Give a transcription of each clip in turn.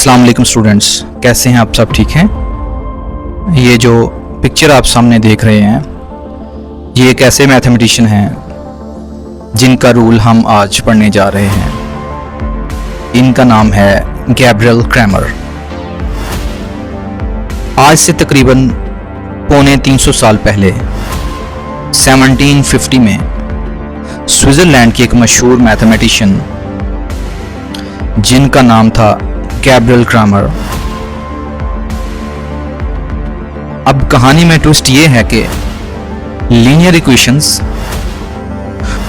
अस्सलाम वालेकुम स्टूडेंट्स, कैसे हैं आप सब? ठीक हैं। ये जो पिक्चर आप सामने देख रहे हैं, ये एक ऐसे मैथमेटिशियन हैं जिनका रूल हम आज पढ़ने जा रहे हैं। इनका नाम है गैब्रियल क्रैमर। आज से तकरीबन पौने 300 साल पहले 1750 में स्विट्ज़रलैंड की एक मशहूर मैथमेटिशियन जिनका नाम था गैब्रियल क्रैमर। अब कहानी में ट्विस्ट ये है कि लीनियर इक्वेशंस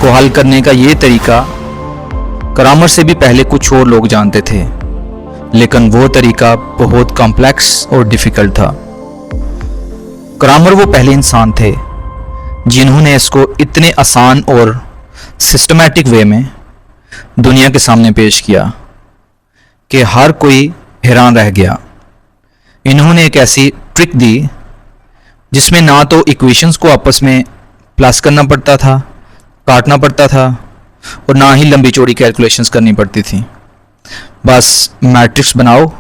को हल करने का ये तरीका क्रैमर से भी पहले कुछ और लोग जानते थे, लेकिन वो तरीका बहुत कॉम्प्लेक्स और डिफिकल्ट था। क्रैमर वो पहले इंसान थे जिन्होंने इसको इतने आसान और सिस्टमैटिक वे में दुनिया के सामने पेश किया कि हर कोई हैरान रह गया। इन्होंने एक ऐसी ट्रिक दी जिसमें ना तो इक्वेशंस को आपस में प्लस करना पड़ता था, काटना पड़ता था, और ना ही लंबी चौड़ी कैलकुलेशंस करनी पड़ती थी। बस मैट्रिक्स बनाओ,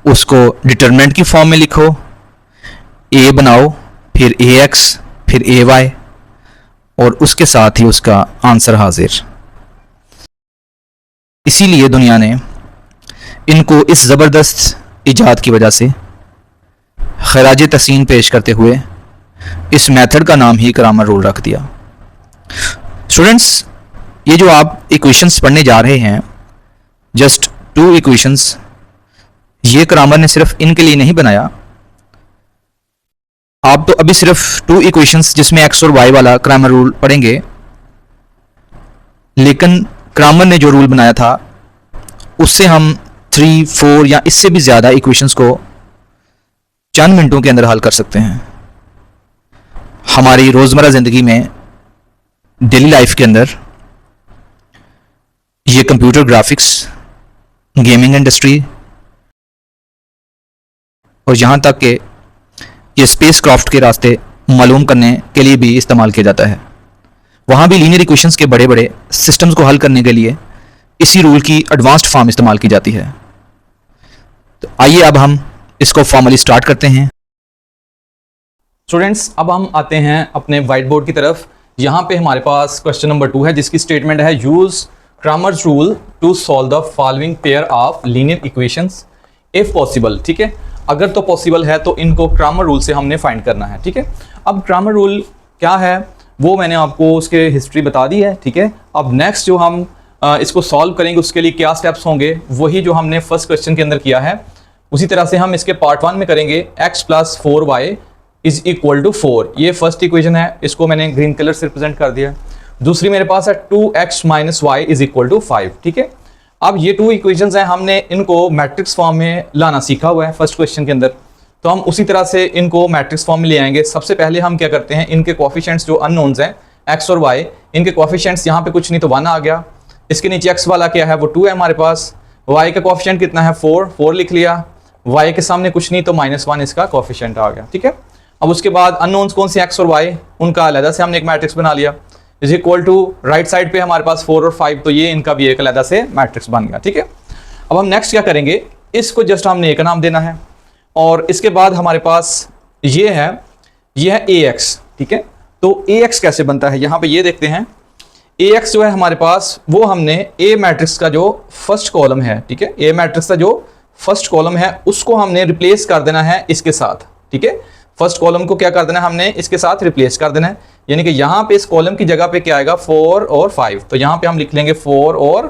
उसको डिटरमिनेंट की फॉर्म में लिखो, ए बनाओ, फिर ए एक्स, फिर ए वाई, और उसके साथ ही उसका आंसर हाजिर। इसीलिए दुनिया ने इनको इस ज़बरदस्त इजाद की वजह से खराज तहसीन पेश करते हुए इस मेथड का नाम ही क्रैमर रूल रख दिया। स्टूडेंट्स, ये जो आप इक्वेशंस पढ़ने जा रहे हैं, जस्ट 2 इक्वेशंस, ये क्रैमर ने सिर्फ इनके लिए नहीं बनाया। आप तो अभी सिर्फ 2 इक्वेशंस जिसमें एक्स और वाई वाला क्रैमर रूल पढ़ेंगे, लेकिन क्रैमर ने जो रूल बनाया था उससे हम 3, 4 या इससे भी ज़्यादा इक्वेशंस को चंद मिनटों के अंदर हल कर सकते हैं। हमारी रोज़मर्रा ज़िंदगी में, डेली लाइफ के अंदर, ये कंप्यूटर ग्राफिक्स, गेमिंग इंडस्ट्री और यहाँ तक कि ये स्पेस क्राफ्ट के रास्ते मालूम करने के लिए भी इस्तेमाल किया जाता है। वहाँ भी लीनियर इक्वेशंस के बड़े बड़े सिस्टम्स को हल करने के लिए इसी रूल की एडवांस्ड फॉर्म इस्तेमाल की जाती है। तो आइए अब हम इसको फॉर्मली स्टार्ट करते हैं। स्टूडेंट्स, अब हम आते हैं अपने वाइट बोर्ड की तरफ। यहाँ पे हमारे पास क्वेश्चन नंबर 2 है, जिसकी स्टेटमेंट है use Cramer's rule to solve the following pair of linear equations if possible. ठीक है, अगर तो पॉसिबल है तो इनको क्रैमर रूल से हमने फाइंड करना है। ठीक है, अब क्रैमर रूल क्या है वो मैंने आपको उसके हिस्ट्री बता दी है। ठीक है, अब नेक्स्ट जो हम इसको सॉल्व करेंगे उसके लिए क्या स्टेप्स होंगे, वही जो हमने फर्स्ट क्वेश्चन के अंदर किया है उसी तरह से हम इसके पार्ट 1 में करेंगे। x + 4y = 4, ये फर्स्ट इक्वेशन है, इसको मैंने ग्रीन कलर से रिप्रेजेंट कर दिया। दूसरी मेरे पास है 2x - y = 5। ठीक है, अब ये 2 इक्वेशंस हैं, हमने इनको मैट्रिक्स फॉर्म में लाना सीखा हुआ है फर्स्ट क्वेश्चन के अंदर, तो हम उसी तरह से इनको मैट्रिक्स फॉर्म में ले आएंगे। सबसे पहले हम क्या करते हैं, इनके कोफिशिएंट्स जो अननोन्स हैं x और y, इनके कोफिशिएंट्स यहाँ पे कुछ नहीं तो 1 आ गया। इसके नीचे x वाला क्या है वो 2 है हमारे पास। y का कोफिशिएंट कितना है 4 लिख लिया। y के सामने कुछ नहीं तो -1 इसका कोफिशिएंट आ गया। ठीक है, अब उसके बाद अननोन्स कौन से x और y, उनका अलग से हमने एक मैट्रिक्स बना लिया। = राइट साइड पे हमारे पास 4 और 5, तो ये इनका भी एक अलग से मैट्रिक्स बन गया। ठीक है, अब हम नेक्स्ट क्या करेंगे, इसको जस्ट हमने एक नाम देना है, और इसके बाद हमारे पास ये है ax। ठीक है, तो ax कैसे बनता है यहाँ पे ये देखते हैं। ax जो है हमारे पास वो हमने a मैट्रिक्स का जो फर्स्ट कॉलम है, ठीक है, a मैट्रिक्स का जो फर्स्ट कॉलम है उसको हमने रिप्लेस कर देना है इसके साथ। ठीक है, फर्स्ट कॉलम को क्या कर देना है हमने इसके साथ रिप्लेस कर देना है, यानी कि यहाँ पे इस कॉलम की जगह पे क्या आएगा 4 और 5, तो यहाँ पे हम लिख लेंगे 4 और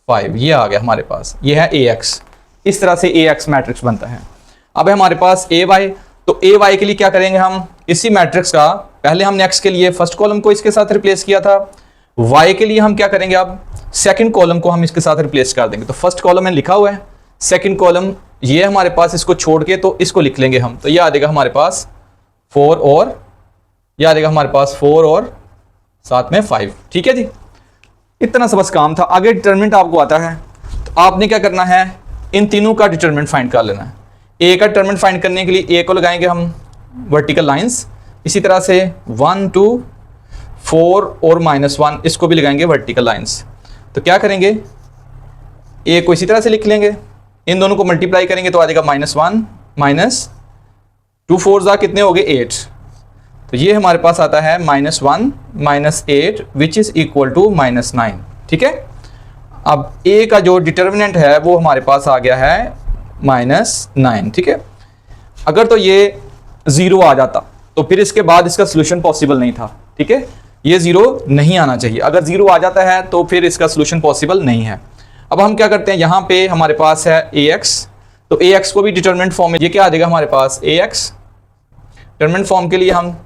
5, ये आ गया हमारे पास, ये है ax। इस तरह से ax मैट्रिक्स बनता है। अब है हमारे पास ay, तो ay के लिए क्या करेंगे हम, इसी मैट्रिक्स का पहले हमने x के लिए फर्स्ट कॉलम को इसके साथ रिप्लेस किया था, y के लिए हम क्या करेंगे, अब सेकंड कॉलम को हम इसके साथ रिप्लेस कर देंगे। तो फर्स्ट कॉलम में लिखा हुआ है, सेकंड कॉलम ये हमारे पास, इसको छोड़ के तो इसको लिख लेंगे हम, तो ये आ जाएगा हमारे पास 4 और ये आ जाएगा हमारे पास 4 और साथ में 5। ठीक है जी, इतना सा बस काम था। आगे डिटरमिनेंट आपको आता है, तो आपने क्या करना है, इन तीनों का डिटरमिनेंट फाइंड कर लेना है। ए का डिटरमिनेंट फाइंड करने के लिए ए को लगाएंगे हम वर्टिकल लाइंस, इसी तरह से 1, 2, 4 और -1 इसको भी लगाएंगे वर्टिकल लाइंस। तो क्या करेंगे, ए को इसी तरह से लिख लेंगे, इन दोनों को मल्टीप्लाई करेंगे तो आ जाएगा -1 माइनस 2 4 ज़ा कितने हो गए 8, तो ये हमारे पास आता है -1 minus 8 which is equal to -9। ठीक है, अब a का जो डिटर्मिनेंट है वो हमारे पास आ गया है -9। ठीक है, अगर तो ये 0 आ जाता तो फिर इसके बाद इसका सोल्यूशन पॉसिबल नहीं था। ठीक है, ये 0 नहीं आना चाहिए, अगर 0 आ जाता है तो फिर इसका सोल्यूशन पॉसिबल नहीं है। अब हम क्या करते हैं, यहाँ पे हमारे पास है ax, तो ax को भी डिटर्मिनेंट फॉर्म में, ये क्या आ जाएगा हमारे पास ax, डिटर्मिनेंट फॉर्म के लिए हम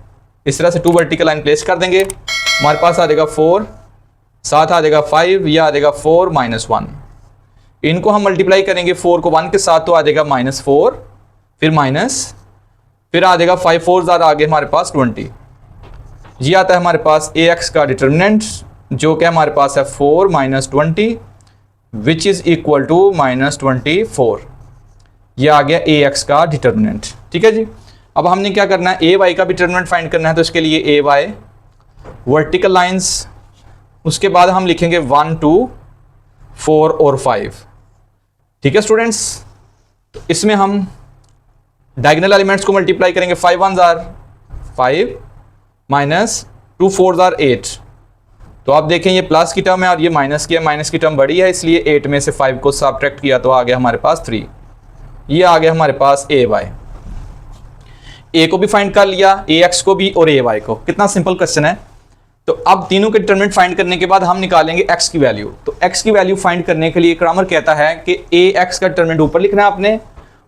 इस तरह से 2 वर्टिकल लाइन प्लेस कर देंगे, हमारे पास आ जाएगा 4, साथ आ जाएगा 5, यह आ जाएगा 4 -1, इनको हम मल्टीप्लाई करेंगे 4 को 1 के साथ तो आ जाएगा -4, फिर माइनस, फिर आ जाएगा 5 4 ज़्यादा आगे हमारे पास 20, ये आता है हमारे पास ax का डिटर्मिनेंट जो कि हमारे पास है 4 - 20 विच इज़ इक्वल टू -24, ये आ गया ax का डिटर्मिनेंट। ठीक है जी, अब हमने क्या करना है, ay का भी डिटर्मिनेंट फाइंड करना है, तो इसके लिए ay वर्टिकल लाइंस, उसके बाद हम लिखेंगे 1 2 4 और 5। ठीक है स्टूडेंट्स, तो इसमें हम डायगोनल एलिमेंट्स को मल्टीप्लाई करेंगे, 5 1 ज़ार 5 माइनस 2 4 ज़ार 8, तो आप देखें ये प्लस की टर्म है और ये माइनस की है, माइनस की टर्म बड़ी है इसलिए 8 में से 5 को सब्ट्रैक्ट किया तो आ गया हमारे पास 3, ये आ गया हमारे पास a को भी फाइंड कर लिया, ax को भी और ay को। कितना सिंपल क्वेश्चन है। तो अब तीनों के डिटरमिनेंट फाइंड करने के बाद हम निकालेंगे x की वैल्यू। तो x की वैल्यू फाइंड करने के लिए क्रामर कहता है कि ax का डिटरमिनेंट ऊपर लिखना है आपने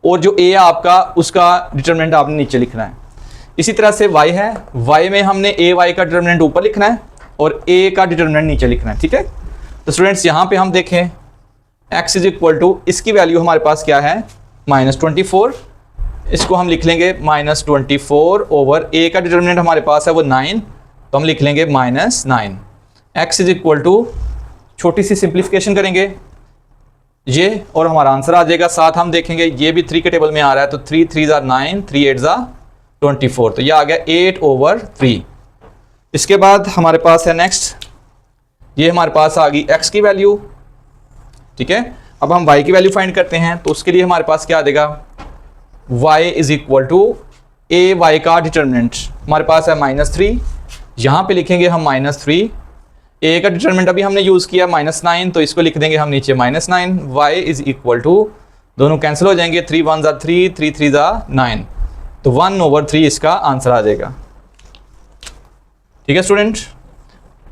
और जो a है आपका उसका डिटरमिनेंट आपने नीचे लिखना है। इसी तरह से y है, y में हमने ay का डिटरमिनेंट ऊपर लिखना है और a का डिटरमिनेंट नीचे लिखना है। ठीक है, तो स्टूडेंट्स यहाँ पे हम देखें x इज इक्वल टू, इसकी वैल्यू हमारे पास क्या है -24, इसको हम लिख लेंगे -24 ओवर a का डिटरमिनेंट हमारे पास है वो 9, तो हम लिख लेंगे -9। x इज इक्वल टू, छोटी सी सिंप्लीफिकेशन करेंगे ये और हमारा आंसर आ जाएगा। साथ हम देखेंगे ये भी 3 के टेबल में आ रहा है, तो 3 3 ज़ा 9, 3 8 ज़ा 24, तो ये आ गया 8/3। इसके बाद हमारे पास है नेक्स्ट, ये हमारे पास आ गई x की वैल्यू। ठीक है, अब हम y की वैल्यू फाइंड करते हैं, तो उसके लिए हमारे पास क्या आ जाएगा, y is equal to ay का डिटरमिनेंट हमारे पास है -3, यहाँ पे लिखेंगे हम -3, a का डिटरमिनेंट अभी हमने यूज़ किया -9, तो इसको लिख देंगे हम नीचे -9, y इज इक्वल टू, दोनों कैंसिल हो जाएंगे, 3 1 ज़ा 3, 3 3 ज़ा 9, तो 1/3 इसका आंसर आ जाएगा। ठीक है स्टूडेंट,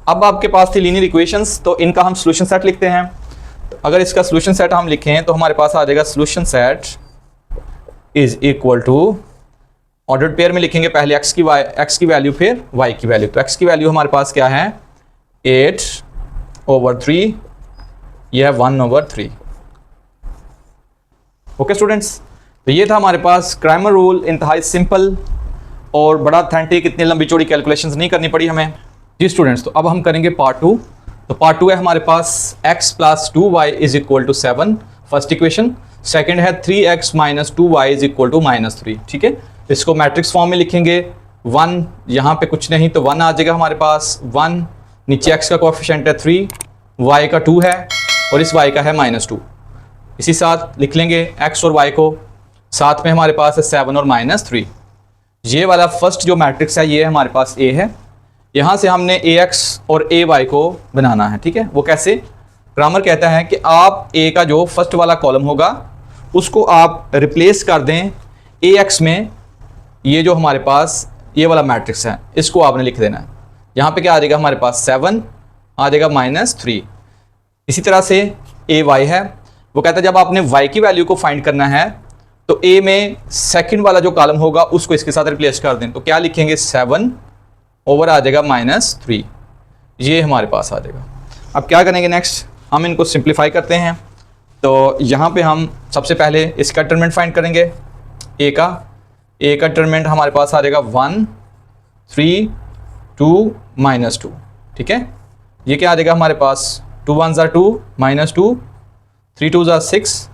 अब आपके पास थी लीनियर इक्वेशंस, तो इनका हम सोल्यूशन सेट लिखते हैं। तो अगर इसका सोल्यूशन सेट हम लिखें तो हमारे पास आ जाएगा solution set is equal to, ordered pair में लिखेंगे, पहले x की वैल्यू फिर y की वैल्यू। तो x की वैल्यू हमारे पास क्या है 8/3, यह है 1/3। ओके स्टूडेंट्स, तो ये था हमारे पास क्रामर रूल, इंतहाई सिंपल और बड़ा ऑथेंटिक, इतनी लंबी चौड़ी कैलकुलेशंस नहीं करनी पड़ी हमें। जी स्टूडेंट्स, तो अब हम करेंगे पार्ट 2। तो पार्ट 2 है हमारे पास x + 2y is equal to 7, first equation. Second है 3x - 2y is equal to -3। ठीक है, इसको मैट्रिक्स फॉर्म में लिखेंगे, 1 यहाँ पे कुछ नहीं तो 1 आ जाएगा हमारे पास, 1 नीचे x का कोएफिशिएंट है 3, y का 2 है और इस y का है -2। इसी साथ लिख लेंगे x और y को, साथ में हमारे पास है 7 और -3। ये वाला फर्स्ट जो मैट्रिक्स है ये हमारे पास A है, यहाँ से हमने ax और ay को बनाना है। ठीक है, वो कैसे, क्रामर कहता है कि आप A का जो फर्स्ट वाला कॉलम होगा उसको आप रिप्लेस कर दें ax में, ये जो हमारे पास ये वाला मैट्रिक्स है इसको आपने लिख देना है। यहाँ पे क्या आ जाएगा हमारे पास 7 आ जाएगा -3। इसी तरह से ay है, वो कहता है जब आपने y की वैल्यू को फाइंड करना है तो a में सेकंड वाला जो कॉलम होगा उसको इसके साथ रिप्लेस कर दें, तो क्या लिखेंगे 7 ओवर आ जाएगा -3, ये हमारे पास आ जाएगा। अब क्या करेंगे नेक्स्ट, हम इनको सिंप्लीफाई करते हैं। तो यहाँ पे हम सबसे पहले इसका डिटरमिनेंट फाइंड करेंगे, a का डिटरमिनेंट हमारे पास आ जाएगा 1 3 2 -2। ठीक है, ये क्या आ जाएगा हमारे पास, 2 1 ज़ा 2 -2, 3 2 ज़ा 6,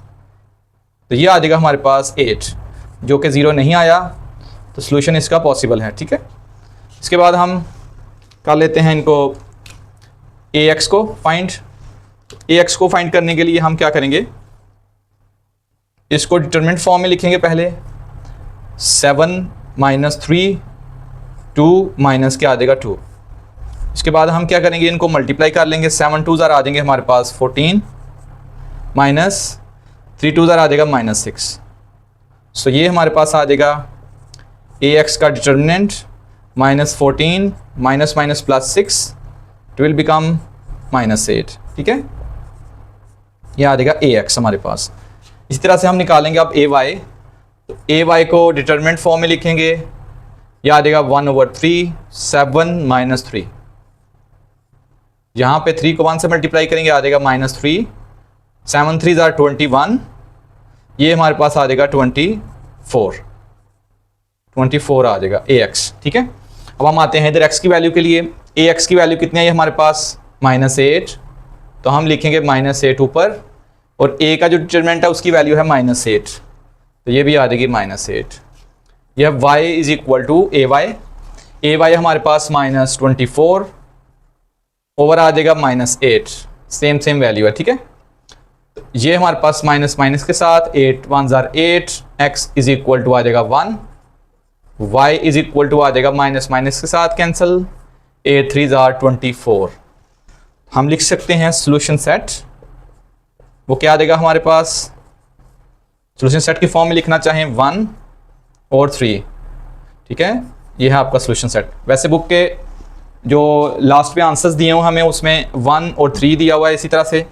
तो ये आ जाएगा हमारे पास 8, जो कि 0 नहीं आया, तो सॉल्यूशन इसका पॉसिबल है। ठीक है, इसके बाद हम कर लेते हैं इनको ax को फाइंड। ax को फाइंड करने के लिए हम क्या करेंगे, इसको डिटरमिनेंट फॉर्म में लिखेंगे पहले 7 माइनस 3 2 माइनस क्या आ जाएगा 2। इसके बाद हम क्या करेंगे, इनको मल्टीप्लाई कर लेंगे। 7 2 आ जाएंगे हमारे पास 14 माइनस 3 2 आ जाएगा -6। सो ये हमारे पास आ जाएगा ax का determinant -14 minus minus plus 6 it will become -8। ठीक है, ये आ जाएगा ax हमारे पास। इसी तरह से हम निकालेंगे अब ay। तो ay को डिटर्मिनेंट फॉर्म में लिखेंगे, यह आ जाएगा 1/3 7 माइनस 3। यहाँ पे 3 को 1 से मल्टीप्लाई करेंगे, आ जाएगा -3 7 3 are 21। ये हमारे पास आ जाएगा 24 आ जाएगा ax। ठीक है, अब हम आते हैं इधर x की वैल्यू के लिए। ax की वैल्यू कितनी है हमारे पास -8, तो हम लिखेंगे -8 ऊपर, और a का जो डिटरमिनेंट है उसकी वैल्यू है -8, तो ये भी आ जाएगी -8। यह y is equal to ay हमारे पास -24 ओवर आ जाएगा -8, सेम वैल्यू है। ठीक है, तो ये हमारे पास माइनस माइनस के साथ 8 1 जार 8, x इज इक्वल टू आ जाएगा 1, y इज इक्वल टू आ जाएगा माइनस माइनस के साथ कैंसिल 8 3 जार 24। हम लिख सकते हैं सोल्यूशन सेट, वो क्या आ जाएगा हमारे पास। सोल्यूशन सेट की फॉर्म में लिखना चाहें 1 और 3। ठीक है, ये है आपका सोल्यूशन सेट। वैसे बुक के जो लास्ट पे आंसर्स दिए हुए हमें उसमें 1 और 3 दिया हुआ है इसी तरह से,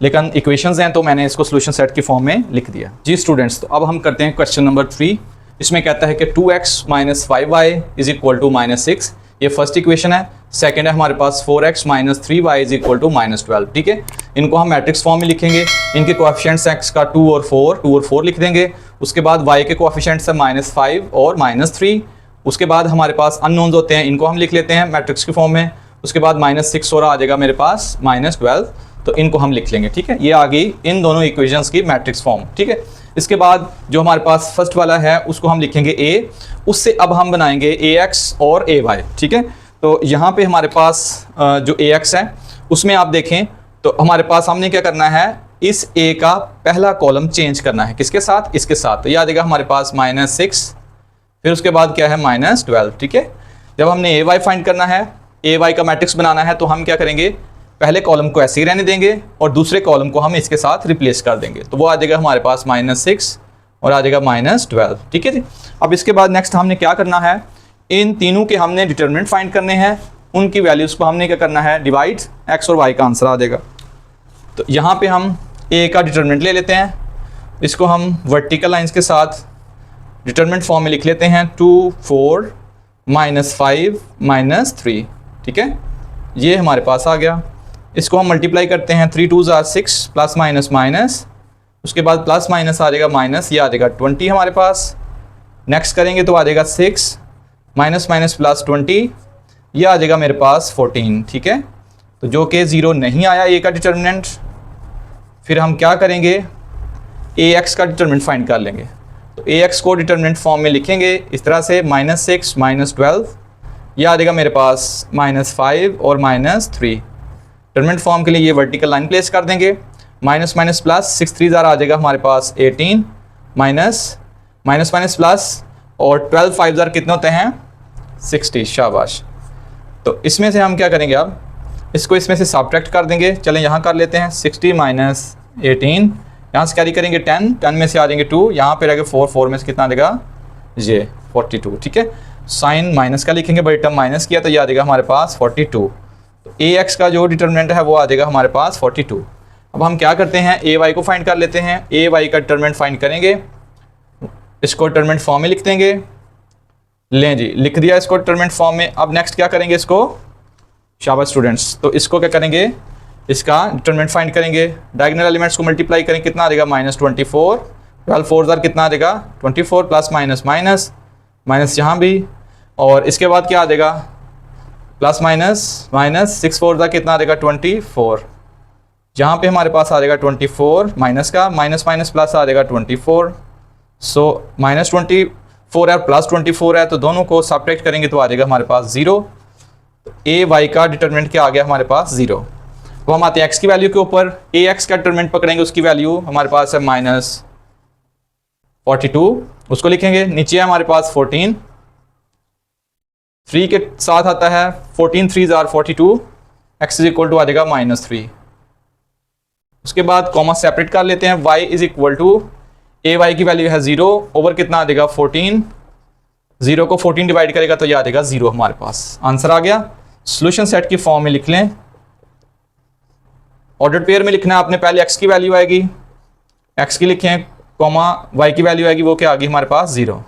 लेकिन इक्वेशंस हैं तो मैंने इसको सोल्यूशन सेट की फॉर्म में लिख दिया। जी स्टूडेंट्स, तो अब हम करते हैं क्वेश्चन नंबर 3। इसमें कहता है कि 2x minus 5y is equal to -6, ये फर्स्ट इक्वेशन है। सेकंड है हमारे पास 4x minus 3y is equal to -12। ठीक है, इनको हम मैट्रिक्स फॉर्म में लिखेंगे। इनके कोएफिशिएंट्स x का 2 और 4 लिख देंगे। उसके बाद y के कोएफिशिएंट्स है -5 और -3। उसके बाद हमारे पास अननोन्स होते हैं, इनको हम लिख लेते हैं मैट्रिक्स की फॉर्म में। उसके बाद -6 और आ जाएगा मेरे पास -12, तो इनको हम लिख लेंगे। ठीक है, ये आ गई इन दोनों इक्वेशंस की मैट्रिक्स फॉर्म। ठीक है, इसके बाद जो हमारे पास फर्स्ट वाला है उसको हम लिखेंगे a, उससे अब हम बनाएंगे ax और ay। ठीक है, तो यहाँ पे हमारे पास जो ax है उसमें आप देखें तो हमारे पास हमने क्या करना है, इस a का पहला कॉलम चेंज करना है। किसके साथ, इसके साथ। तो ये आ जाएगा हमारे पास -6, फिर उसके बाद क्या है -12। ठीक है, जब हमने ay फाइंड करना है, ay का मैट्रिक्स बनाना है, तो हम क्या करेंगे, पहले कॉलम को ऐसे ही रहने देंगे और दूसरे कॉलम को हम इसके साथ रिप्लेस कर देंगे। तो वो आ जाएगा हमारे पास -6 और आ जाएगा -12। ठीक है जी, अब इसके बाद नेक्स्ट हमने क्या करना है, इन तीनों के हमने डिटरमिनेंट फाइंड करने हैं, उनकी वैल्यूज़ को हमने क्या करना है, डिवाइड। x और y का आंसर आ जाएगा। तो यहाँ पे हम a का डिटरमिनेंट ले लेते हैं, इसको हम वर्टिकल लाइंस के साथ डिटरमिनेंट फॉर्म में लिख लेते हैं 2 4 -5 -3। ठीक है, ये हमारे पास आ गया। इसको हम मल्टीप्लाई करते हैं, 3 2 are 6 प्लस माइनस माइनस, उसके बाद प्लस माइनस आ जाएगा माइनस, ये आ जाएगा 20 हमारे पास। नेक्स्ट करेंगे तो आ जाएगा 6 माइनस माइनस प्लस 20, ये आ जाएगा मेरे पास 14। ठीक है, तो जो कि 0 नहीं आया a का डिटरमिनेंट। फिर हम क्या करेंगे, ax का डिटरमिनेंट फाइंड कर लेंगे। तो ax को डिटरमिनेंट फॉर्म में लिखेंगे इस तरह से -6 -12, यह आ जाएगा मेरे पास -5 और -3। डिटरमिनेंट फॉर्म के लिए ये वर्टिकल लाइन प्लेस कर देंगे। माइनस माइनस प्लस 6 3 आ जाएगा हमारे पास 18, माइनस माइनस माइनस प्लस, और 12 5 कितने होते हैं 60। शाबाश। तो इसमें से हम क्या करेंगे, अब इसको इसमें से सब्ट्रैक्ट कर देंगे। चलें यहाँ कर लेते हैं 60 माइनस 18, यहाँ से कैरी करेंगे 10 में से आ जाएंगे 2, यहाँ पे रहेगा 4 में से कितना आ जाएगा ये 42। ठीक है, साइन माइनस का लिखेंगे, बड़ी टर्म माइनस किया तो ये आ जाएगा हमारे पास 42। तो ax का जो डिटरमिनेंट है वो आ जाएगा हमारे पास 42। अब हम क्या करते हैं, ay को फाइंड कर लेते हैं। ay का डिटरमिनेंट फाइंड करेंगे, इसको डिटरमिनेंट फॉर्म में लिख देंगे। लें जी, लिख दिया इसको डिटरमिनेंट फॉर्म में। अब नेक्स्ट क्या करेंगे, इसको शाबाश स्टूडेंट्स, तो इसको क्या करेंगे, इसका डिटरमिनेंट फाइंड करेंगे। डायगोनल एलिमेंट्स को मल्टीप्लाई करेंगे, कितना आ जाएगा -24, 12 4 कितना आ जाएगा 24, प्लस माइनस माइनस माइनस यहाँ भी, और इसके बाद क्या आ जाएगा प्लस माइनस माइनस 6 4 कितना आ जाएगा 24, यहाँ पे हमारे पास आ जाएगा 24, माइनस का माइनस माइनस प्लस आ जाएगा 24। सो -24 है प्लस 24 है, तो दोनों को सब्ट्रैक्ट करेंगे तो आ जाएगा हमारे पास 0। तो ay का डिटरमिनेंट क्या आ गया हमारे पास 0। तो हम आते हैं x की वैल्यू के ऊपर। ax का डिटरमिनेंट पकड़ेंगे, उसकी वैल्यू हमारे पास है 42 उसको लिखेंगे, नीचे है हमारे पास 14, 3 के साथ आता है 14 3 जार 42, x इज इक्वल टू आ जाएगा -3। उसके बाद कॉमा सेपरेट कर लेते हैं, y is equal to A Y की वैल्यू है 0 ओवर कितना आ जाएगा 14, 0 को 14 डिवाइड करेगा तो ये आ जाएगा 0 हमारे पास, आंसर आ गया। सोल्यूशन सेट की फॉर्म में लिख लें, ऑर्डर पेयर में लिखना है आपने, पहले x की वैल्यू आएगी, x की लिखें, कॉमा y की वैल्यू आएगी, वो क्या आ गई हमारे पास 0।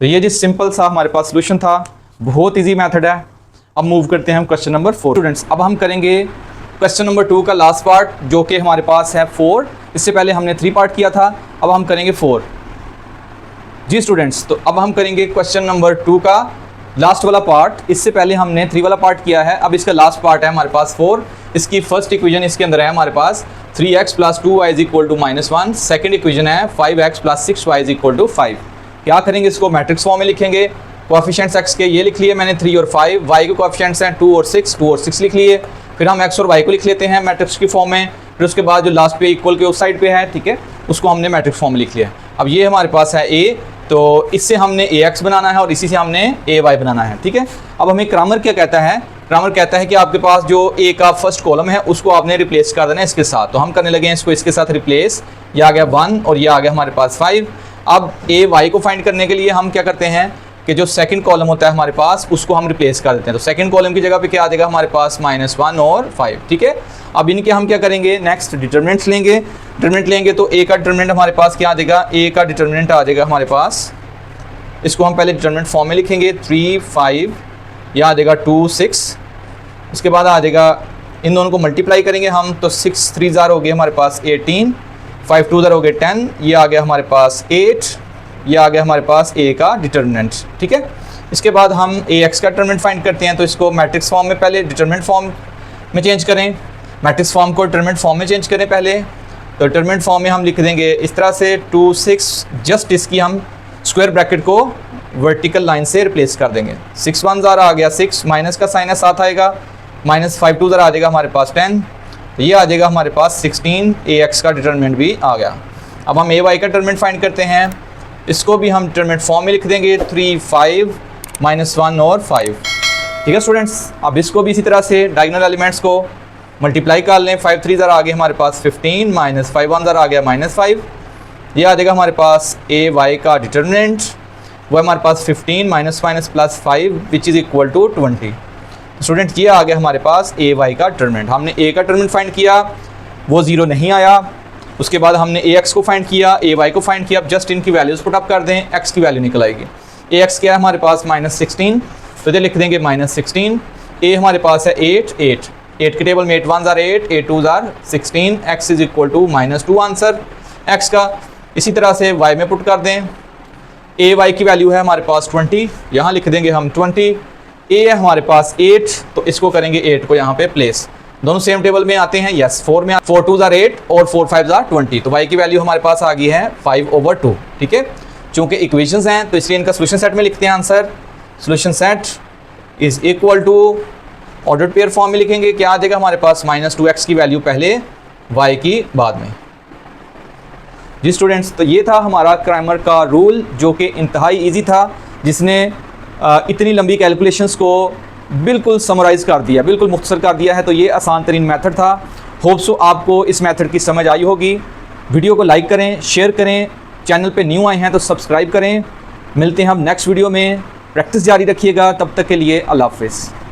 तो ये जी सिंपल सा हमारे पास सोल्यूशन था, बहुत इजी मेथड है। अब मूव करते हैं हम क्वेश्चन नंबर 4। स्टूडेंट्स अब हम करेंगे क्वेश्चन नंबर 2 का लास्ट पार्ट, जो कि हमारे पास है 4। इससे पहले हमने 3 पार्ट किया था, अब हम करेंगे 4 जी स्टूडेंट्स। तो अब हम करेंगे क्वेश्चन नंबर 2 का लास्ट वाला पार्ट। इससे पहले हमने 3 वाला पार्ट किया है, अब इसका लास्ट पार्ट है हमारे पास 4। इसकी फर्स्ट इक्वेशन इसके अंदर है हमारे पास 3x + 2y is equal to -1। Second equation है 5x + 6y is equal to 5। क्या करेंगे, इसको मैट्रिक्स फॉर्म में लिखेंगे। कोएफिशिएंट्स x के ये लिख लिए मैंने 3 और 5, y के कोएफिशिएंट्स हैं 2 और 6, 2 और 6 लिख लिए। फिर हम x और y को लिख लेते हैं मैट्रिक्स की फॉर्म में। फिर उसके बाद जो लास्ट पे इक्वल के उस साइड पे है, ठीक है, उसको हमने मैट्रिक्स फॉर्म में लिख लिया। अब ये हमारे पास है a, तो इससे हमने ax बनाना है और इसी से हमने ay बनाना है, ठीक है। अब हमें क्रैमर क्या कहता है, क्रैमर कहता है कि आपके पास जो a का फर्स्ट कॉलम है उसको आपने रिप्लेस कर देना है इसके साथ। तो हम करने लगे हैं इसको इसके साथ रिप्लेस, ये आ गया 1 और ये आ गया हमारे पास 5। अब ay को फाइंड करने के लिए हम क्या करते हैं कि जो सेकंड कॉलम होता है हमारे पास उसको हम रिप्लेस कर देते हैं। तो सेकंड कॉलम की जगह पे क्या आ जाएगा हमारे पास -1 और 5, ठीक है। अब इनके हम क्या करेंगे, नेक्स्ट डिटरमिनेंट्स लेंगे। डिटरमिनेंट लेंगे तो a का डिटरमिनेंट हमारे पास क्या आ जाएगा, a का डिटरमिनेंट आ जाएगा हमारे पास, इसको हम पहले डिटरमिनेंट फॉर्म में लिखेंगे 3 5, यह आ जाएगा 2 6। उसके बाद आ जाएगा इन दोनों को मल्टीप्लाई करेंगे हम, तो 6 3 जार हो गए हमारे पास 18, 5 2 जार हो गए 10, ये आ गया हमारे पास 8, ये आ गया हमारे पास a का डिटरमिनेंट, ठीक है। इसके बाद हम ax का डिटरमिनेंट फाइंड करते हैं, तो इसको मैट्रिक्स फॉर्म में पहले डिटरमिनेंट फॉर्म में चेंज करें, मैट्रिक्स फॉर्म को डिटरमिनेंट फॉर्म में चेंज करें पहले। तो डिटरमिनेंट फॉर्म में हम लिख देंगे इस तरह से 2 6, जस्ट इसकी हम स्क्वायर ब्रैकेट को वर्टिकल लाइन से रिप्लेस कर देंगे। 6 1 जार आ गया 6, माइनस का साइन है साथ आएगा, -5 2 जार आ जाएगा हमारे पास 10, तो ये आ जाएगा हमारे पास 16, ax का डिटरमिनेंट भी आ गया। अब हम ay का डिटरमिनेंट फाइंड करते हैं, इसको भी हम डिटरमिनेंट फॉर्म में लिख देंगे 3 5 -1 और 5, ठीक है स्टूडेंट्स। अब इसको भी इसी तरह से डायगोनल एलिमेंट्स को मल्टीप्लाई कर लें, 5 3 जार आ गए हमारे पास 15, -5 1 जार आ गया -5, ये आ जाएगा हमारे पास ay का डिटरमिनेंट, वो हमारे पास 15 minus plus 5 which is equal to 20। Student ये आ गया हमारे पास ay का डिटरमिनेंट। हमने a का डिटरमिनेंट फाइंड किया, वो 0 नहीं आया। उसके बाद हमने ax को फाइंड किया, ay को फाइंड किया। अब जस्ट इनकी वैल्यूज़ पुट अप कर दें, x की वैल्यू निकल आएगी। ax क्या है हमारे पास -16, तो इधर लिख देंगे -16। a हमारे पास है 8 8 के टेबल में 8 1 जार 8, 8 2 जार 16, x is equal to -2 answer x का। इसी तरह से y में पुट कर दें, ay की वैल्यू है हमारे पास 20, यहाँ लिख देंगे हम 20। a है हमारे पास 8, तो इसको करेंगे 8 को यहाँ पे प्लेस, दोनों सेम टेबल में आते हैं, यस 4 में 4 2 जार 8 और 4 5 जार 20, तो y की वैल्यू हमारे पास आ गई है 5/2, ठीक है। चूँकि इक्वेशंस हैं तो इसलिए इनका सोल्यूशन सेट में लिखते हैं answer. Solution set is equal to order pair form में लिखेंगे, क्या आ जाएगा हमारे पास -2x की वैल्यू पहले, y की बाद में। जी स्टूडेंट्स, तो ये था हमारा क्रैमर का रूल, जो कि इंतहाई इजी था, जिसने इतनी लंबी कैलकुलेशंस को बिल्कुल समराइज़ कर दिया, बिल्कुल मुख्तसर कर दिया है। तो ये आसान तरीन मेथड था। होप सो आपको इस मेथड की समझ आई होगी। वीडियो को लाइक करें, शेयर करें, चैनल पे न्यू आए हैं तो सब्सक्राइब करें। मिलते हैं हम नेक्स्ट वीडियो में, प्रैक्टिस जारी रखिएगा, तब तक के लिए अल्लाह हाफ़िज़।